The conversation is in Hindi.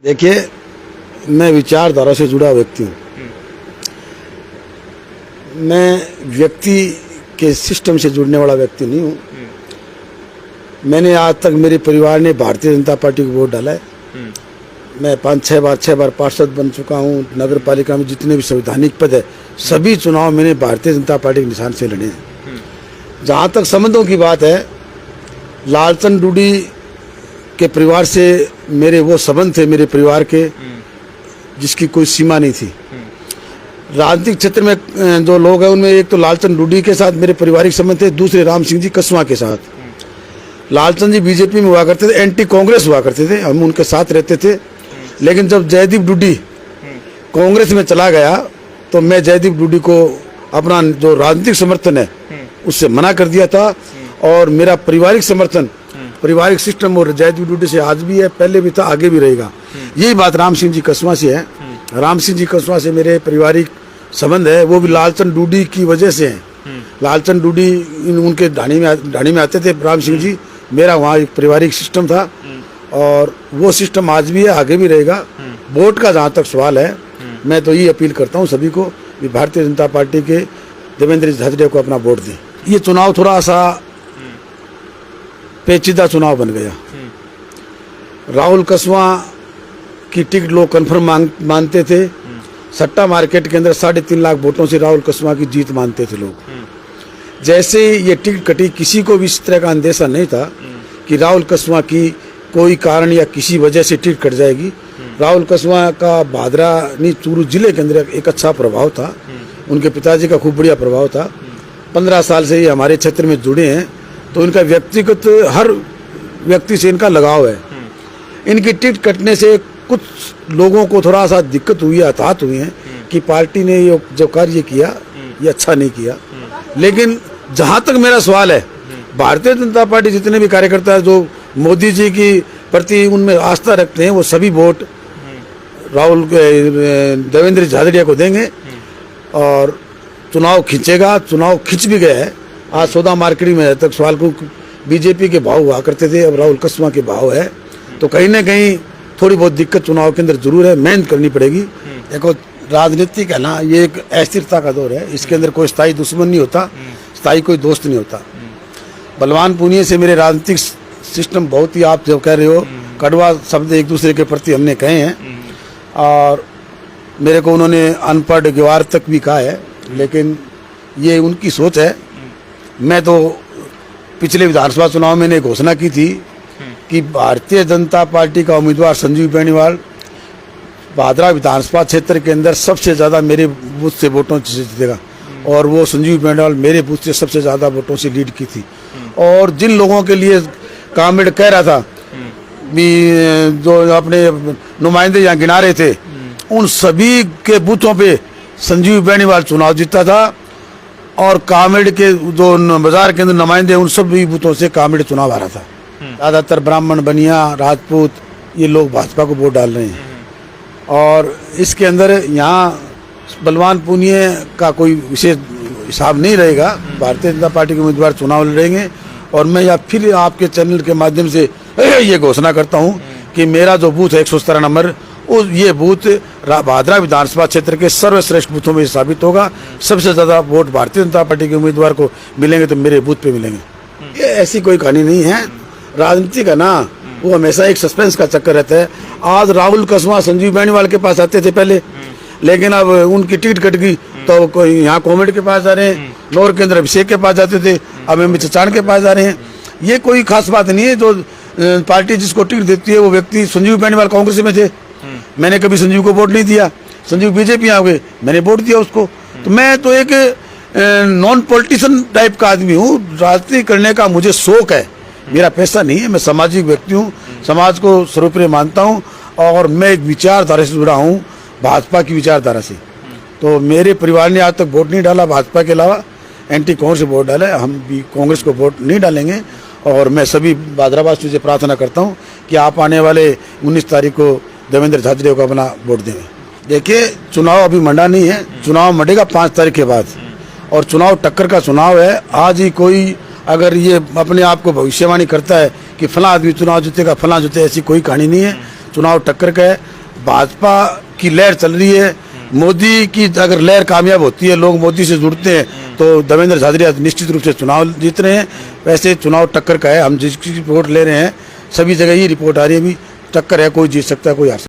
देखिए, मैं विचारधारा से जुड़ा व्यक्ति हूँ। मैं व्यक्ति के सिस्टम से जुड़ने वाला व्यक्ति नहीं हूँ। मैंने आज तक मेरे परिवार ने भारतीय जनता पार्टी को वोट डाला है। मैं 5-6 बार पार्षद बन चुका हूँ। नगर पालिका में जितने भी संवैधानिक पद है सभी चुनाव मैंने भारतीय जनता पार्टी के निशान से लड़े हैं। जहाँ तक संबंधों की बात है, लालचंद डूडी के परिवार से मेरे वो संबंध थे, मेरे परिवार के, जिसकी कोई सीमा नहीं थी। राजनीतिक क्षेत्र में जो लोग हैं उनमें एक तो लालचंद डूडी के साथ मेरे पारिवारिक संबंध थे, दूसरे राम सिंह जी कसवा के साथ। लालचंद जी बीजेपी में हुआ करते थे, एंटी कांग्रेस हुआ करते थे, हम उनके साथ रहते थे। लेकिन जब जयदीप डूडी कांग्रेस में चला गया तो मैं जयदीप डूडी को अपना जो राजनीतिक समर्थन है उससे मना कर दिया था। और मेरा पारिवारिक समर्थन, पारिवारिक सिस्टम और जयदीप डूडी से आज भी है, पहले भी था, आगे भी रहेगा। यही बात राम सिंह जी कसवा से है। राम सिंह जी कसवा से मेरे पारिवारिक संबंध है, वो भी लालचंद डूडी की वजह से है। लालचंद डूडी उनके ढाणी में आते थे राम सिंह जी। मेरा वहाँ एक पारिवारिक सिस्टम था और वो सिस्टम आज भी है, आगे भी रहेगा। वोट का जहाँ तक सवाल है, मैं तो ये अपील करता हूँ सभी को कि भारतीय जनता पार्टी के देवेंद्र झाझड़िया को अपना वोट दें। ये चुनाव थोड़ा सा पेचीदा चुनाव बन गया। राहुल कसवा की टिकट लोग कन्फर्म मानते थे। सट्टा मार्केट के अंदर 3.5 लाख वोटों से राहुल कसवा की जीत मानते थे लोग। जैसे ये टिकट कटी, किसी को भी इस तरह का अंदेशा नहीं था कि राहुल कसवा की कोई कारण या किसी वजह से टिकट कट जाएगी। राहुल कसवा का भादरा नहीं चूरू जिले के अंदर एक अच्छा प्रभाव था। उनके पिताजी का खूब बढ़िया प्रभाव था। 15 साल से ये हमारे क्षेत्र में जुड़े हैं, तो इनका व्यक्तिगत हर व्यक्ति से इनका लगाव है। इनकी टिकट कटने से कुछ लोगों को थोड़ा सा दिक्कत हुई, हताहत हुई है कि पार्टी ने ये जो कार्य किया ये अच्छा नहीं किया। लेकिन जहाँ तक मेरा सवाल है, भारतीय जनता पार्टी जितने भी कार्यकर्ता जो मोदी जी की प्रति उनमें आस्था रखते हैं, वो सभी वोट राहुल देवेंद्र झाझड़िया को देंगे और चुनाव खींचेगा। चुनाव खींच भी गया है। आज सौदा मार्केट में तक सवाल को बीजेपी के भाव हुआ करते थे, अब राहुल कसवा के भाव है, तो कहीं ना कहीं थोड़ी बहुत दिक्कत चुनाव के अंदर जरूर है, मेहनत करनी पड़ेगी। देखो, राजनीतिक है ना, ये एक अस्थिरता का दौर है। इसके अंदर कोई स्थायी दुश्मन नहीं होता, स्थायी कोई दोस्त नहीं होता। बलवान पूनिया से मेरे राजनीतिक सिस्टम बहुत ही, आप जो कह रहे हो, कड़वा शब्द एक दूसरे के प्रति हमने कहे हैं और मेरे को उन्होंने अनपढ़ गवार तक भी कहा है, लेकिन ये उनकी सोच है। मैं तो पिछले विधानसभा चुनाव में घोषणा की थी कि भारतीय जनता पार्टी का उम्मीदवार संजीव बेनीवाल भादरा विधानसभा क्षेत्र के अंदर सबसे ज़्यादा मेरे बूथ से वोटों से जीतेगा, और वो संजीव बेनीवाल मेरे बूथ से सबसे ज़्यादा वोटों से लीड की थी। और जिन लोगों के लिए कामेड कह रहा था भी, जो अपने नुमाइंदे यहाँ गिना रहे थे, उन सभी के बूथों पे संजीव बेनीवाल चुनाव जीता था। और कामेड के जो बाजार के अंदर नुमाइंदे, उन सभी बूथों से कामेड चुनाव हारा था। ज़्यादातर ब्राह्मण, बनिया, राजपूत ये लोग भाजपा को वोट डाल रहे हैं। और इसके अंदर यहाँ बलवान पूनिया का कोई विशेष हिसाब नहीं रहेगा। भारतीय जनता पार्टी के उम्मीदवार चुनाव लड़ेंगे और मैं या फिर आपके चैनल के माध्यम से ये घोषणा करता हूँ कि मेरा जो बूथ है 117 नंबर, उस ये बूथ भादरा विधानसभा क्षेत्र के सर्वश्रेष्ठ बूथों में साबित होगा। सबसे ज़्यादा वोट भारतीय जनता पार्टी के उम्मीदवार को मिलेंगे तो मेरे बूथ पे मिलेंगे। ये ऐसी कोई कहानी नहीं है। राजनीति का ना, वो हमेशा एक सस्पेंस का चक्कर रहता है। आज राहुल कसवा संजीव बेनीवाल के पास आते थे पहले, लेकिन अब उनकी टिकट कट गई तो कोई यहाँ कॉमेड के पास जा रहे हैं, नौर के अंदर अभिषेक के पास जाते थे, अब अमित चचान के पास जा रहे हैं। ये कोई खास बात नहीं है। जो पार्टी जिसको टिकट देती है वो व्यक्ति, संजीव बेनीवाल कांग्रेस में थे, मैंने कभी संजीव को वोट नहीं दिया। संजीव बीजेपी आ गए, मैंने वोट दिया उसको। तो मैं तो एक नॉन पॉलिटिशियन टाइप का आदमी हूँ। राजनीति करने का मुझे शौक है, मेरा पैसा नहीं है। मैं सामाजिक व्यक्ति हूँ, समाज को सर्वोपरि मानता हूँ और मैं एक विचारधारा से जुड़ा हूँ, भाजपा की विचारधारा से। तो मेरे परिवार ने आज तक वोट नहीं डाला भाजपा के अलावा, एंटी कांग्रेस से वोट डाला है। हम भी कांग्रेस को वोट नहीं डालेंगे। और मैं सभी भादरावासियों से प्रार्थना करता हूँ कि आप आने वाले 19 तारीख को देवेंद्र झाझड़िया को अपना वोट देंगे। देखिए, चुनाव अभी मंडा नहीं है, चुनाव मंडेगा 5 तारीख के बाद, और चुनाव टक्कर का चुनाव है। आज ही कोई अगर ये अपने आप को भविष्यवाणी करता है कि फला आदमी चुनाव जीतेगा, फला जीते, ऐसी कोई कहानी नहीं है। चुनाव टक्कर का है। भाजपा की लहर चल रही है। मोदी की अगर लहर कामयाब होती है, लोग मोदी से जुड़ते हैं, तो देवेंद्र झाझड़िया निश्चित रूप से चुनाव जीत रहे हैं। वैसे चुनाव टक्कर का है, हम जिसकी रिपोर्ट ले रहे हैं सभी जगह ये रिपोर्ट आ रही है, अभी टक्कर है, कोई जीत सकता है, कोई हार सकता है।